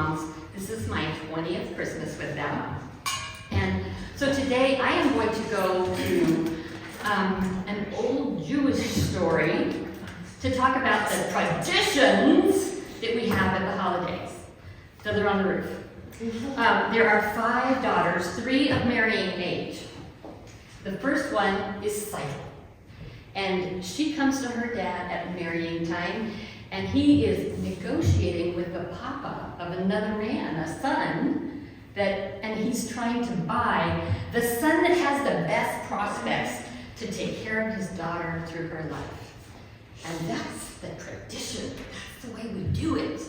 moms. This is my 20th Christmas with them. And so today I am going to go to an old Jewish story to talk about the traditions that we have at the holidays. Fiddler on the Roof. There are 5 daughters, 3 of marrying age. The first one is Seitel. And she comes to her dad at marrying time, and he is negotiating with the papa of another man, a son, and he's trying to buy the son that has the best prospects to take care of his daughter through her life. And that's the tradition. That's the way we do it.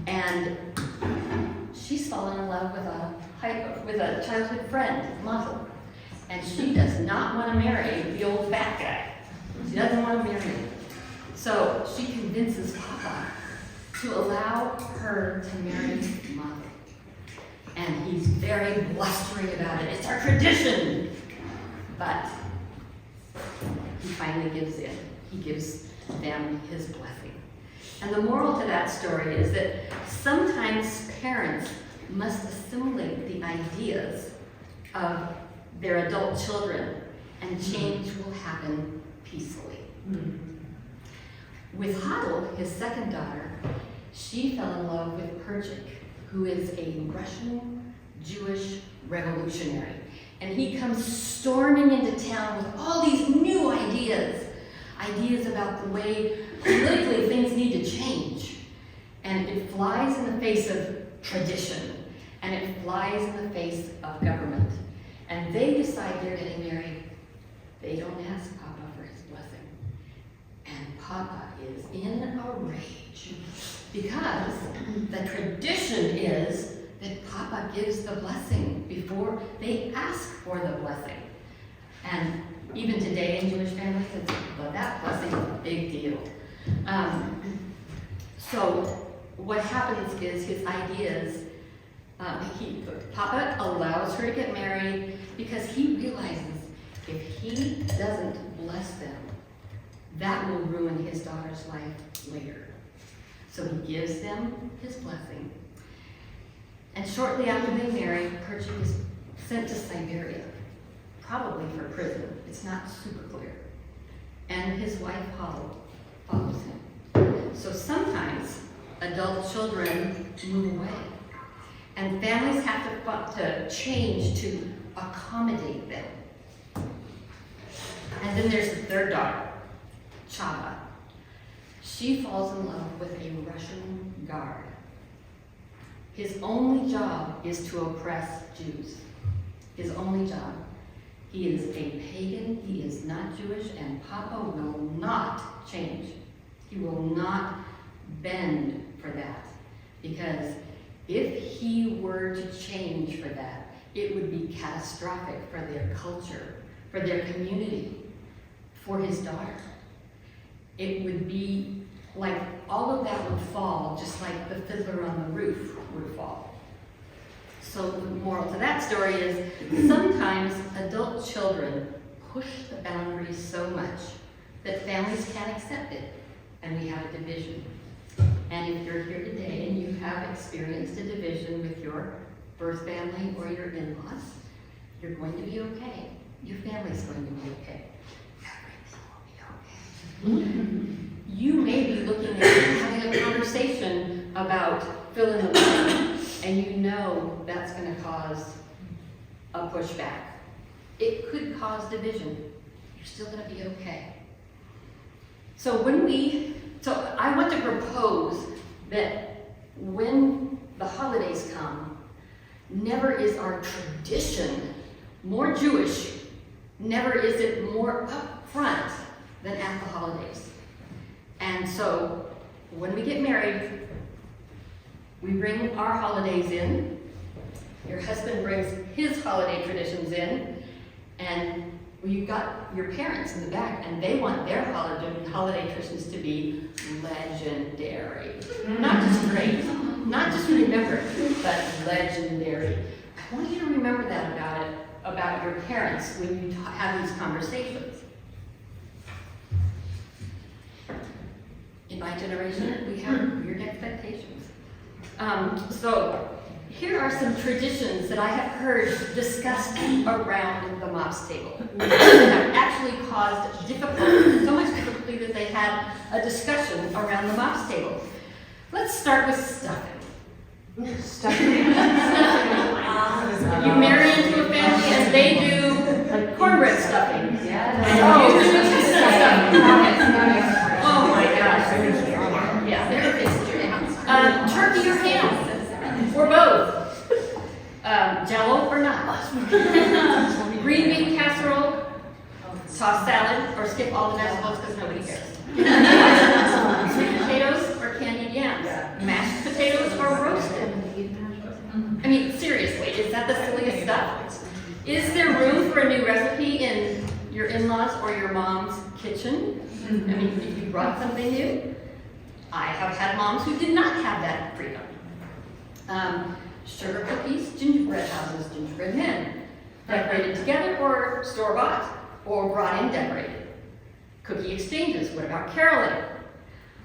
And she's fallen in love with a childhood friend, Mazel. And she does not want to marry the old fat guy. She doesn't want to marry him. So she convinces Papa to allow her to marry Mazel. And he's very blustering about it. It's our tradition. But he finally gives in. He gives them his blessing. And the moral to that story is that sometimes parents must assimilate the ideas of their adult children, and change will happen peacefully. With Hadl, his second daughter, she fell in love with Perchik, who is a Russian Jewish revolutionary. And he comes storming into town with all these new ideas about the way politically things need to change. And it flies in the face of tradition, and it flies in the face of government. And they decide they're getting married. They don't ask Papa for his blessing. And Papa is in a rage because the tradition is that Papa gives the blessing before they ask for the blessing. And even today in Jewish families, that blessing is a big deal. So what happens is his ideas, Papa allows her to get married because he realizes if he doesn't bless them, that will ruin his daughter's life later. So he gives them his blessing. And shortly after they marry, Perchik is sent to Siberia, probably for prison. It's not super clear. And his wife, Hadl, follows him. So sometimes adult children move away. And families have to change to accommodate them. And then there's the third daughter, Chava. She falls in love with a Russian guard. His only job is to oppress Jews. His only job. He is a pagan, he is not Jewish, and Papa will not change. He will not bend for that. Because if he were to change for that, it would be catastrophic for their culture, for their community, for his daughter. It would be like all of that would fall, just like the Fiddler on the Roof would fall. So the moral to that story is sometimes adult children push the boundaries so much that families can't accept it, and we have a division. And if you're here today and you have experienced a division with your birth family or your in-laws, you're going to be okay. Your family's going to be okay. Everything will be okay. You may be looking at having a conversation about fill in the blank, and you know that's going to cause a pushback. It could cause division. You're still going to be okay. So I want to propose that when the holidays come, never is our tradition more Jewish, never is it more upfront than at the holidays. And so when we get married, we bring our holidays in, your husband brings his holiday traditions in, and you've got your parents in the back, and they want their holiday traditions to be legendary. Not just great, not just remembered, but legendary. I want you to remember that about your parents when you have these conversations. In my generation, we have weird expectations. So here are some traditions that I have heard discussed around the MOPS table that have actually caused difficulty, so much difficulty that they had a discussion around the MOPS table. Let's start with stuffing. Stuffing. You marry into a family and they do cornbread stuffing. And you do stuffing. Oh my gosh. Yeah, there it is. Turkey or ham, or both. Jello or not. Green bean casserole, tossed salad, or skip all the vegetables because nobody cares. Sweet potatoes or candied yams. Mashed potatoes or roasted. I mean, seriously, is that the silliest stuff? Is there room for a new recipe in your in-laws or your mom's kitchen? I mean, if you brought something new? I have had moms who did not have that freedom. Sugar cookies, gingerbread houses, gingerbread men, decorated together or store-bought, or brought in decorated. Cookie exchanges, what about caroling?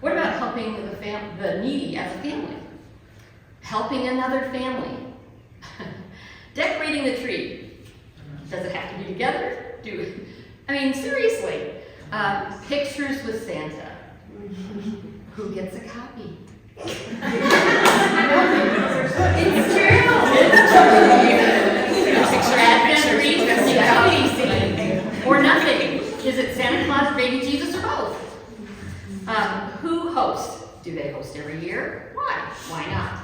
What about helping the needy as a family? Helping another family. Decorating the tree. Does it have to be together? I mean, seriously. Pictures with Santa. Who gets a copy? It's true. Advent wreath, or nothing. Is it Santa Claus, baby Jesus, or both? Who hosts? Do they host every year? Why? Why not?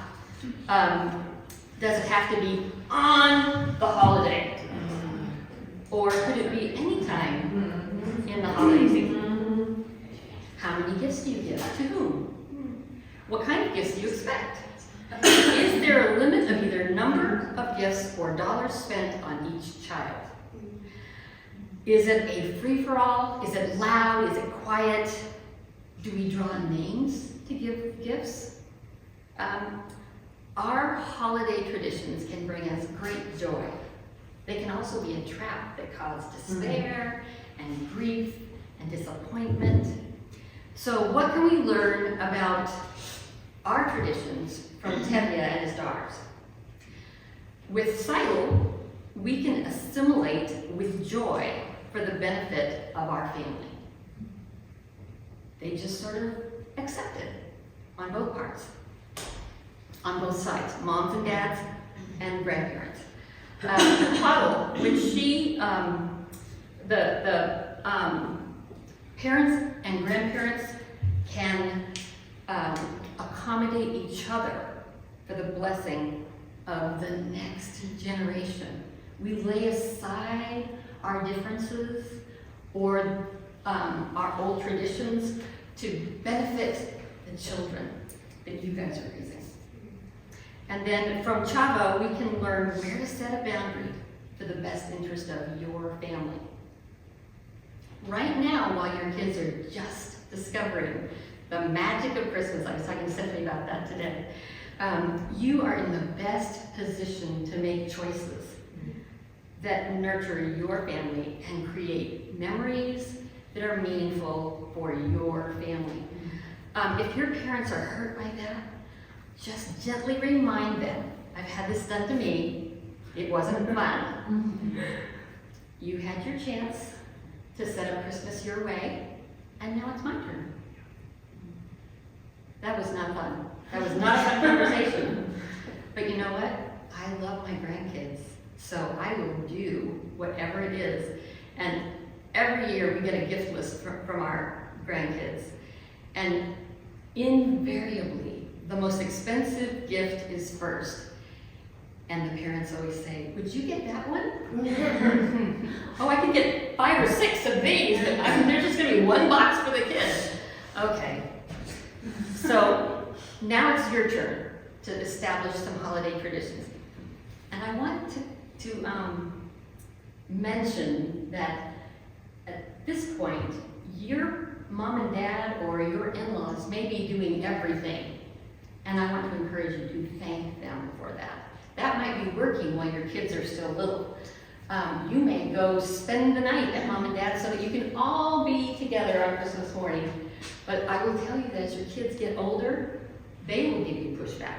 Does it have to be on the holiday? Or could it be any time in the holiday season? How many gifts do you give? To whom? What kind of gifts do you expect? Is there a limit of either number of gifts or dollars spent on each child? Is it a free-for-all? Is it loud? Is it quiet? Do we draw names to give gifts? Our holiday traditions can bring us great joy. They can also be a trap that cause despair and grief and disappointment. So what can we learn about our traditions from Tevye and his daughters? With Seidel, we can assimilate with joy for the benefit of our family. They just sort of accept it on both parts, on both sides, moms and dads and grandparents. Tadel, when the parents and grandparents can accommodate each other for the blessing of the next generation. We lay aside our differences or our old traditions to benefit the children that you guys are raising. And then from Chava, we can learn where to set a boundary for the best interest of your family. Right now, while your kids are just discovering the magic of Christmas, I was talking to Stephanie about that today, you are in the best position to make choices that nurture your family and create memories that are meaningful for your family. If your parents are hurt by that, just gently remind them. I've had this done to me. It wasn't fun. You had your chance to set up Christmas your way, and now it's my turn. That was not fun. That was not a fun conversation. But you know what? I love my grandkids, so I will do whatever it is. And every year we get a gift list from our grandkids. And invariably, the most expensive gift is first. And the parents always say, would you get that one? Oh, I can get 5 or 6 of these, but there's just gonna be one box for the kids. Okay. So now it's your turn to establish some holiday traditions. And I want to mention that at this point, your mom and dad or your in-laws may be doing everything. And I want to encourage you to thank them for that. That might be working while your kids are still little. You may go spend the night at mom and dad so that you can all be together on Christmas morning. But I will tell you that as your kids get older, they will give you pushback.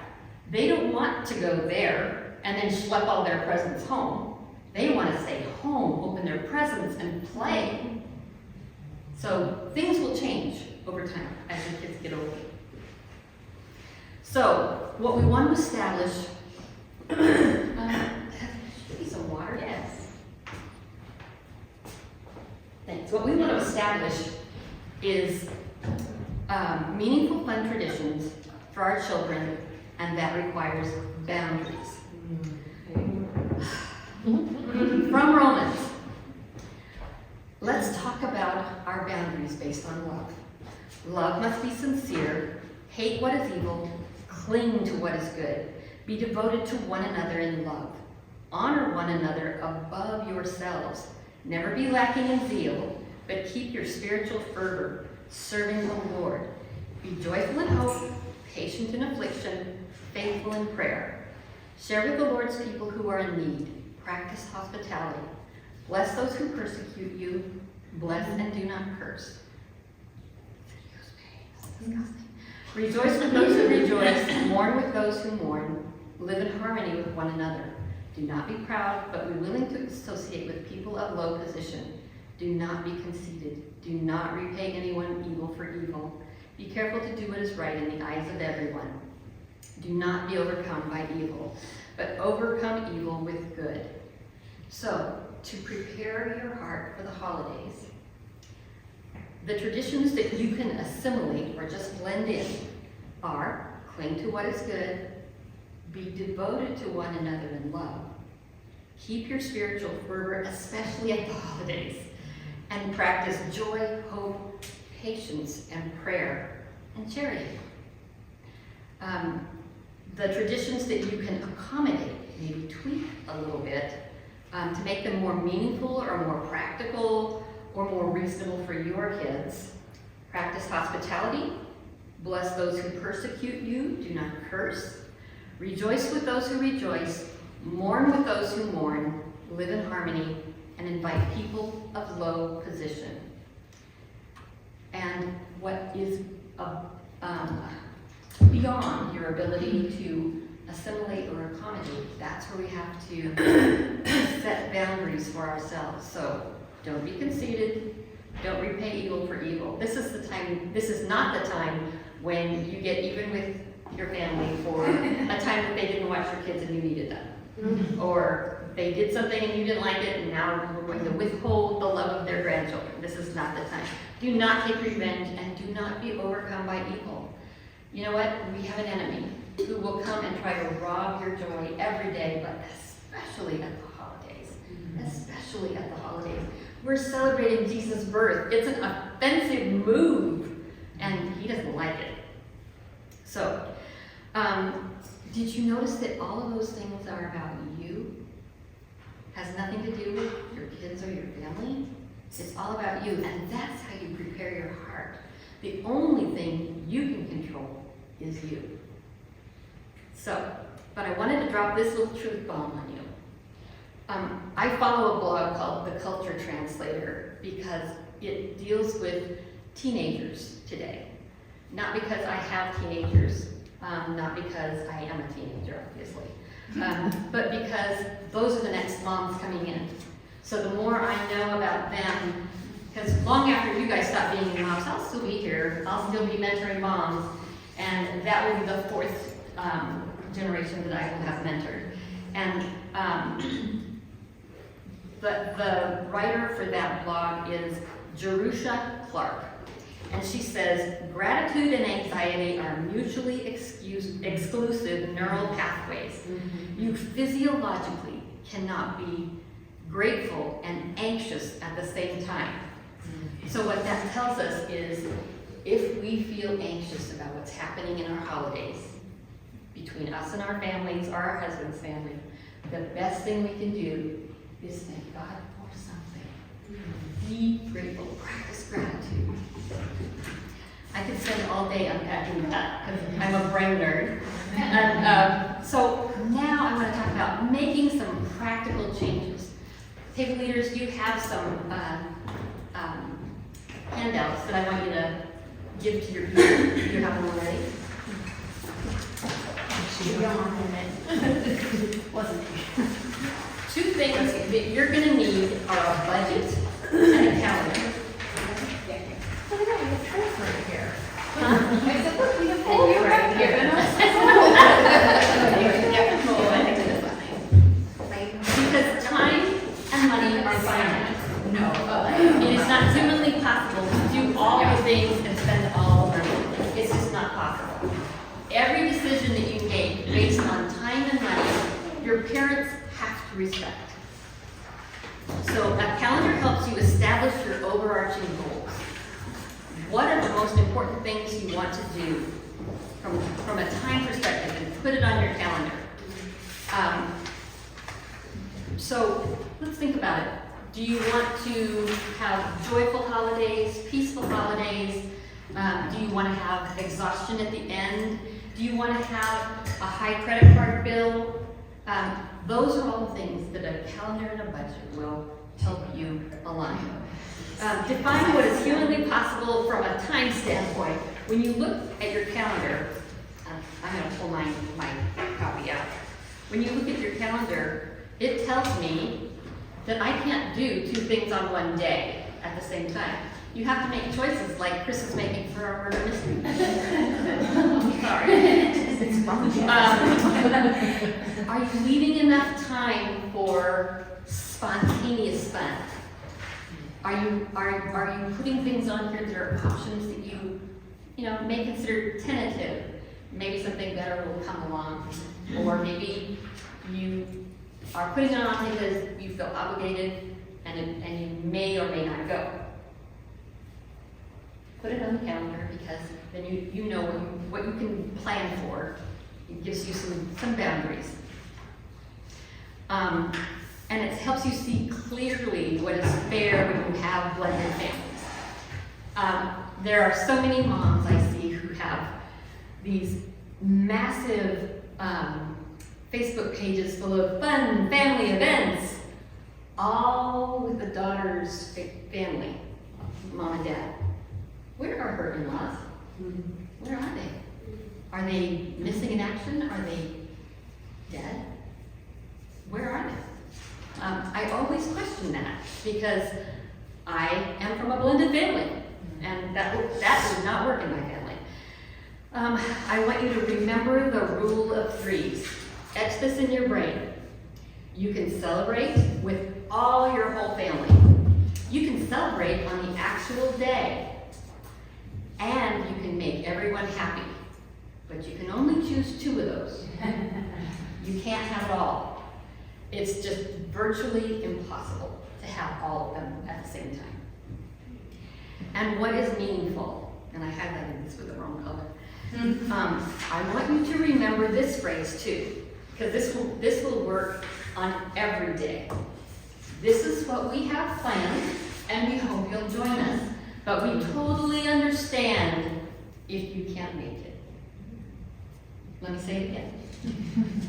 They don't want to go there and then schlep all their presents home. They want to stay home, open their presents, and play. So things will change over time as the kids get older. So what we want to establish, should be some water, yes. Thanks. What we want to establish is meaningful, fun traditions for our children, and that requires boundaries. From Romans, let's talk about our boundaries based on love. Love must be sincere, hate what is evil, cling to what is good, be devoted to one another in love, honor one another above yourselves, never be lacking in zeal, but keep your spiritual fervor, serving the Lord. Be joyful in hope, patient in affliction, faithful in prayer. Share with the Lord's people who are in need. Practice hospitality. Bless those who persecute you. Bless and do not curse. Rejoice with those who rejoice. Mourn with those who mourn. Live in harmony with one another. Do not be proud, but be willing to associate with people of low position. Do not be conceited. Do not repay anyone evil for evil. Be careful to do what is right in the eyes of everyone. Do not be overcome by evil, but overcome evil with good. So, to prepare your heart for the holidays, the traditions that you can assimilate or just blend in are cling to what is good, be devoted to one another in love, keep your spiritual fervor, especially at the holidays, and practice joy, hope, patience, and prayer, and charity. The traditions that you can accommodate, maybe tweak a little bit, to make them more meaningful or more practical or more reasonable for your kids. Practice hospitality. Bless those who persecute you. Do not curse. Rejoice with those who rejoice. Mourn with those who mourn. Live in harmony and invite people of low position. And what is beyond your ability to assimilate or accommodate, that's where we have to set boundaries for ourselves. So don't be conceited, don't repay evil for evil. This is not the time when you get even with your family for a time that they didn't watch your kids and you needed them. Or they did something and you didn't like it and now we're going to withhold the love of their grandchildren. This is not the time. Do not take revenge and do not be overcome by evil. You know what? We have an enemy who will come and try to rob your joy every day, but especially at the holidays. Especially at the holidays. We're celebrating Jesus' birth. It's an offensive move, and he doesn't like it. So, did you notice that all of those things are about you? Has nothing to do with your kids or your family? It's all about you, and that's how you prepare your heart. The only thing you can control is you. So, but I wanted to drop this little truth bomb on you. I follow a blog called The Culture Translator because it deals with teenagers today. Not because I have teenagers, not because I am a teenager, obviously, but because those are the next moms coming in. So the more I know about them, because long after you guys stop being moms, I'll still be here. I'll still be mentoring moms, and that will be the fourth generation that I will have mentored. And the writer for that blog is Jerusha Clark. And she says, gratitude and anxiety are mutually exclusive neural pathways. You physiologically cannot be grateful and anxious at the same time. So what that tells us is, if we feel anxious about what's happening in our holidays, between us and our families or our husband's family, the best thing we can do is thank God for something. Be grateful, practice gratitude. I could spend all day unpacking that because I'm a brain nerd. And so now I want to talk about making some practical changes. Table leaders, do you have some handouts that I want you to give to your people? Do you have them already? Wasn't. Two things that you're gonna need are a budget and a calendar. Look at that, we have tools right here. Huh? I said, look, we have And tools you're right here. Because time and money are finite. No. It is not humanly possible to do all the things and spend all the money. It's just not possible. Every decision that you make based on time and money, your parents have to respect. So a calendar helps you establish your overarching goals. What are the most important things you want to do from a time perspective, and put it on your calendar. So let's think about it. Do you want to have joyful holidays, peaceful holidays? Do you want to have exhaustion at the end? Do you want to have a high credit card bill? Those are all the things that a calendar and a budget will help you align. Define what is humanly possible from a time standpoint. When you look at your calendar, I'm going to pull my copy out. When you look at your calendar, it tells me that I can't do two things on one day at the same time. You have to make choices like Chris is making for our murder mystery. Sorry. Are you leaving enough time for spontaneous fun? Are you putting things on here that are options that you may consider tentative? Maybe something better will come along, or maybe you are putting it on because you feel obligated and you may or may not go. Put it on the calendar, because then you know what you can plan for. It gives you some boundaries. And it helps you see clearly what is fair when you have blended families. There are so many moms I see who have these massive Facebook pages full of fun family events, all with the daughter's family, mom and dad. Where are her in-laws? Where are they? Are they missing in action? Are they dead? Where are they? I always question that, because I am from a blended family, and that would not work in my family. I want you to remember the rule of threes. Etch this in your brain. You can celebrate with all your whole family. You can celebrate on the actual day. And you can make everyone happy. But you can only choose two of those. You can't have it all. It's just virtually impossible to have all of them at the same time. And what is meaningful? And I highlighted this with the wrong color. I want you to remember this phrase too, because this will work on every day. This is what we have planned, and we hope you'll join us. But we totally understand if you can't make it. Let me say it again.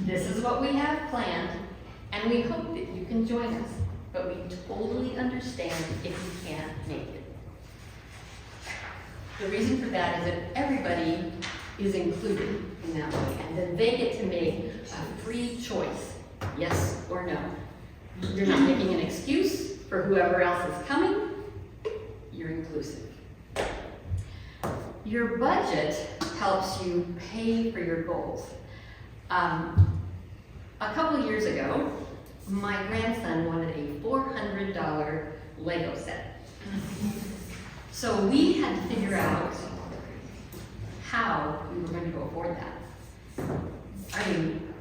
This is what we have planned, and we hope that you can join us. But we totally understand if you can't make it. The reason for that is that everybody is included in that way, and then they get to make a free choice, yes or no. You're not making an excuse for whoever else is coming. You're inclusive. Your budget helps you pay for your goals. A couple years ago, my grandson wanted a $400 Lego set. So we had to figure out how we were going to go afford that. I mean,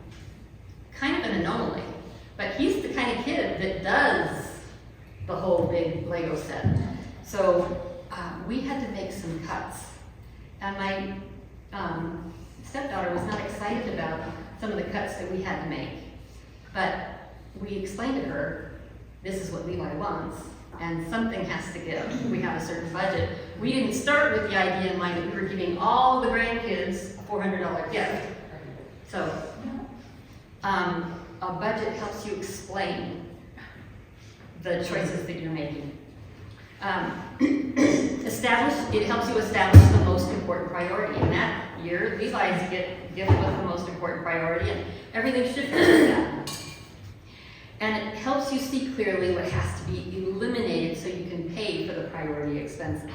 kind of an anomaly, but he's the kind of kid that does the whole big Lego set. So we had to make some cuts. And my stepdaughter was not excited about some of the cuts that we had to make. But we explained to her, this is what Levi wants, and something has to give. We have a certain budget. We didn't start with the idea in mind that we were giving all the grandkids a $400 gift. So a budget helps you explain the choices that you're making. It helps you establish the most important priority, and that year. Levi's gift was the most important priority, and everything should be that. And it helps you see clearly what has to be eliminated so you can pay for the priority expenses.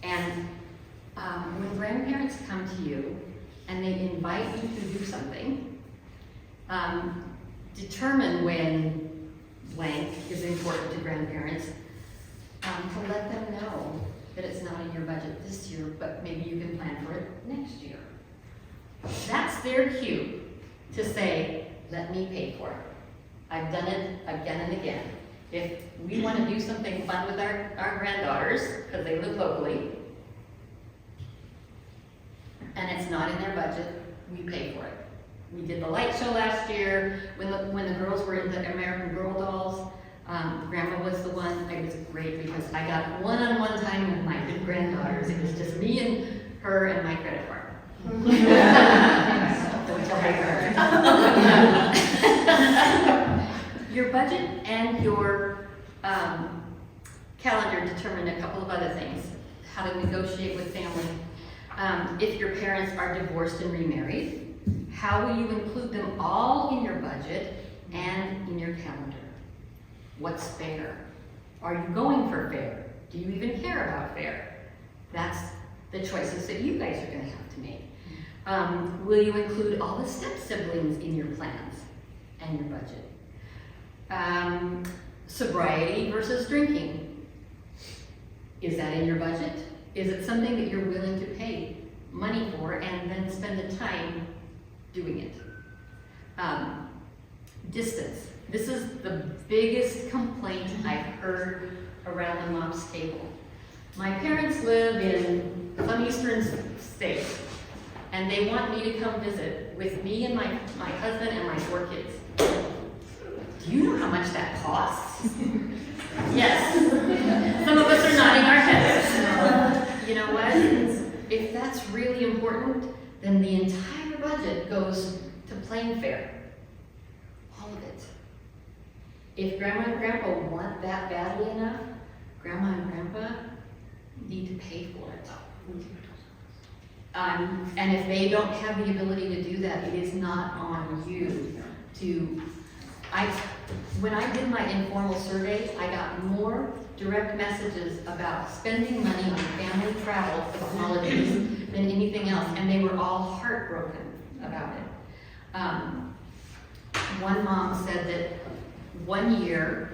And when grandparents come to you and they invite you to do something, determine when blank is important to grandparents, to let them know that it's not in your budget this year, but maybe you can plan for it next year. That's their cue to say, let me pay for it. I've done it again and again. If we want to do something fun with our granddaughters, because they live locally, and it's not in their budget, we pay for it. We did the light show last year, when the girls were in the American Girl dolls. Grandma was the one. It was great because I got one-on-one time with my big granddaughters. It was just me and her and my credit card. Don't tell her. Your budget and your calendar determine a couple of other things. How to negotiate with family. If your parents are divorced and remarried, how will you include them all in your budget and in your calendar? What's fair? Are you going for fair? Do you even care about fair? That's the choices that you guys are going to have to make. Will you include all the step siblings in your plans and your budget? Sobriety versus drinking. Is that in your budget? Is it something that you're willing to pay money for and then spend the time doing it? Distance. This is the biggest complaint I've heard around the mom's table. My parents live in some eastern state, and they want me to come visit with me and my husband and my 4 kids. Do you know how much that costs? Yes. Some of us are nodding our heads. You know what? If that's really important, then the entire budget goes to plane fare. All of it. If Grandma and Grandpa want that badly enough, Grandma and Grandpa need to pay for it. And if they don't have the ability to do that, it is not on you to. When I did my informal survey, I got more direct messages about spending money on family travel for the holidays than anything else, and they were all heartbroken about it. One mom said that one year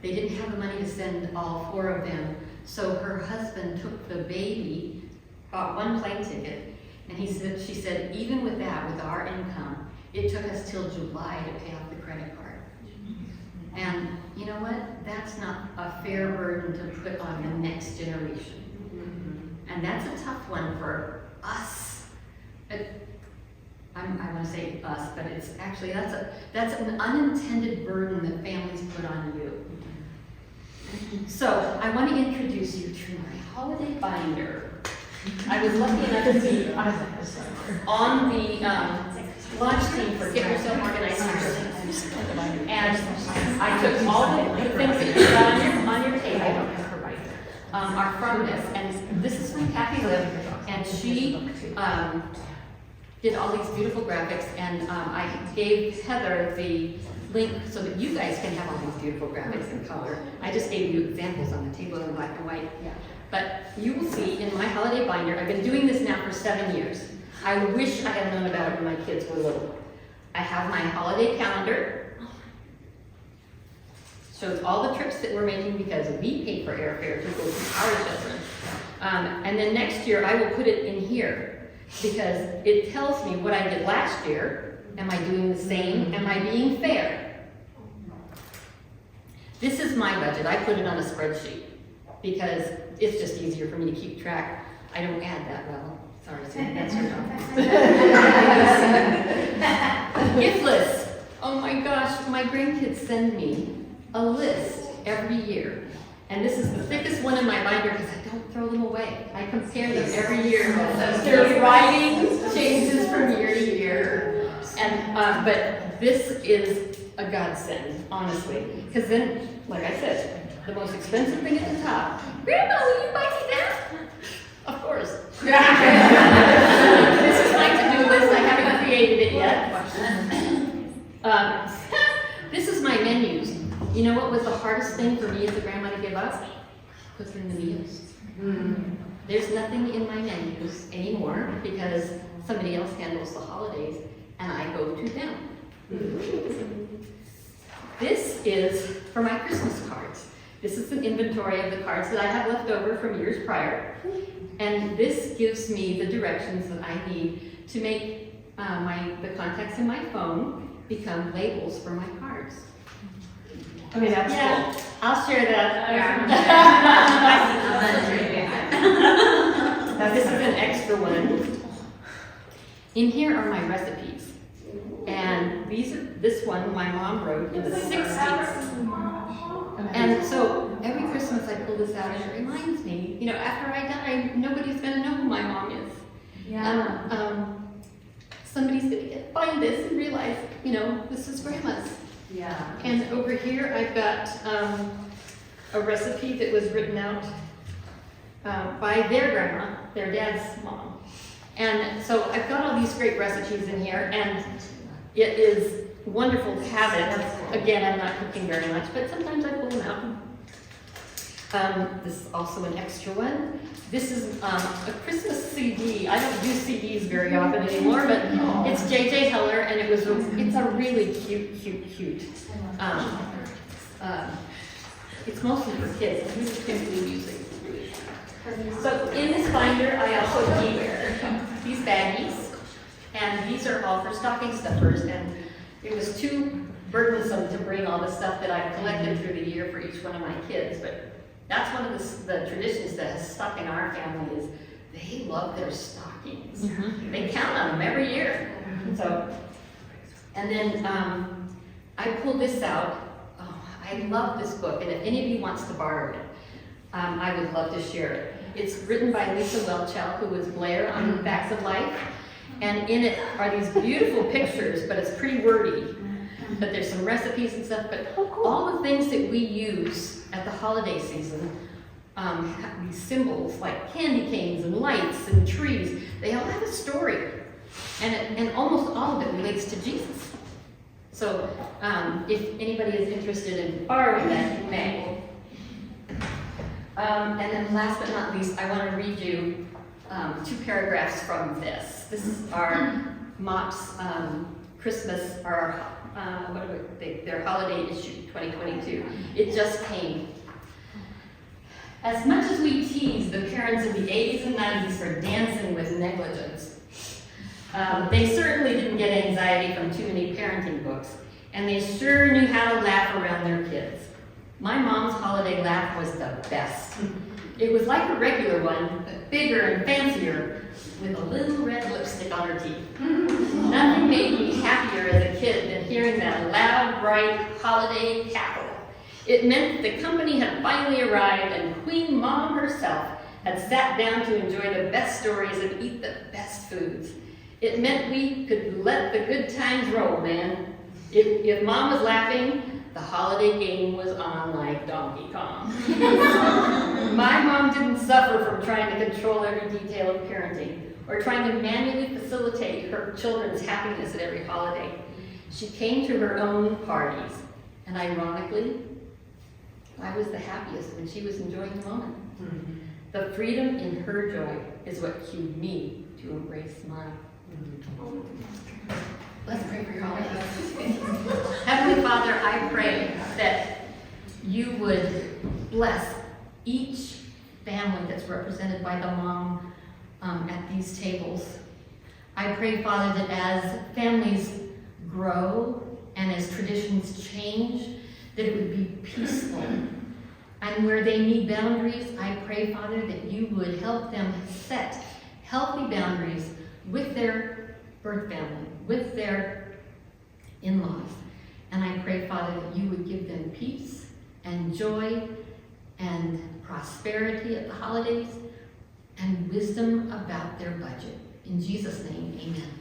they didn't have the money to send all 4 of them, so her husband took the baby, bought 1 plane ticket, and she said, even with that, with our income, it took us till July to pay off the credit card. And you know what? That's not a fair burden to put on the next generation. And that's a tough one for us. I want to say us, but it's actually, that's an unintended burden that families put on you. So I want to introduce you to my holiday binder. I was lucky enough to be on the launch team for Get Yourself Organized Here. And I took all the things that you got on your table are from this. And this is from Kathy Liv, and she did all these beautiful graphics, and I gave Heather the link so that you guys can have all these beautiful graphics in color. I just gave you examples on the table in black and white. Yeah. But you will see in my holiday binder, I've been doing this now for 7 years. I wish I had known about it when my kids were little. I have my holiday calendar. Shows all the trips that we're making because we pay for airfare to go to our children. And then next year I will put it in here because it tells me what I did last year. Am I doing the same? Am I being fair? This is my budget. I put it on a spreadsheet because it's just easier for me to keep track. I don't add that well. Sorry, Sue, that's your job. Gift list. Oh my gosh, my grandkids send me a list every year. And this is the thickest one in my binder because I don't throw them away. I compare them every year. Their writing changes from year to year. And but this is a godsend, honestly. Because then, like I said, the most expensive thing at the top. Grandma, will you buy me that? Of course. updated it yet. This is my menus. You know what was the hardest thing for me as a grandma to give up? Cooking the meals. There's nothing in my menus anymore because somebody else handles the holidays and I go to them. This is for my Christmas cards. This is an inventory of the cards that I have left over from years prior. And this gives me the directions that I need to make the contacts in my phone become labels for my cards. Okay, that's Yeah, cool. I'll share that. This is an extra one. In here are my recipes. And this one my mom wrote in the 60s. And so every Christmas I pull this out and it reminds me, you know, after I die, nobody's gonna know who my mom is. Yeah. Somebody's gonna find this and realize, you know, this is grandma's. Yeah. And over here I've got a recipe that was written out by their grandma, their dad's mom. And so I've got all these great recipes in here, and it is wonderful to have it. Again, I'm not cooking very much, but sometimes I pull them out. This is also an extra one. This is a Christmas CD. I don't do CDs very often anymore, but it's J.J. Heller, and it's a really cute. It's mostly for kids. It's really simply music. So in this binder, I also keep these baggies, and these are all for stocking stuffers. And it was too burdensome to bring all the stuff that I've collected through the year for each one of my kids, but that's one of the traditions that has stuck in our family is they love their stockings. They count on them every year. So, and then I pulled this out. Oh, I love this book, and if any of you wants to borrow it, I would love to share it. It's written by Lisa Welchel, who was Blair on Facts of Life, and in it are these beautiful pictures, but it's pretty wordy. But there's some recipes and stuff, but all the things that we use at the holiday season, these symbols like candy canes and lights and trees, they all have a story. And almost all of it relates to Jesus. So if anybody is interested in borrowing that, you may. And then last but not least, I want to read you 2 paragraphs from this. This is our MOPS Christmas, or their holiday issue 2022. It just came. As much as we tease the parents in the 80s and 90s for dancing with negligence, they certainly didn't get anxiety from too many parenting books, and they sure knew how to laugh around their kids. My mom's holiday laugh was the best. It was like a regular one, but bigger and fancier, with a little red lipstick on her teeth. Nothing made me happier as a kid than hearing that loud, bright holiday cackle. It meant the company had finally arrived and Queen Mom herself had sat down to enjoy the best stories and eat the best foods. It meant we could let the good times roll, man. If Mom was laughing, the holiday game was on like Donkey Kong. My mom didn't suffer from trying to control every detail of parenting or trying to manually facilitate her children's happiness at every holiday. She came to her own parties, and ironically, I was the happiest when she was enjoying the moment. The freedom in her joy is what cued me to embrace mine. Let's pray for your holidays. Heavenly Father, I pray that you would bless each family that's represented by the mom at these tables. I pray, Father, that as families grow and as traditions change, that it would be peaceful. And where they need boundaries, I pray, Father, that you would help them set healthy boundaries with their birth family, with their in-laws. And I pray, Father, that you would give them peace and joy and prosperity at the holidays and wisdom about their budget. In Jesus' name, amen.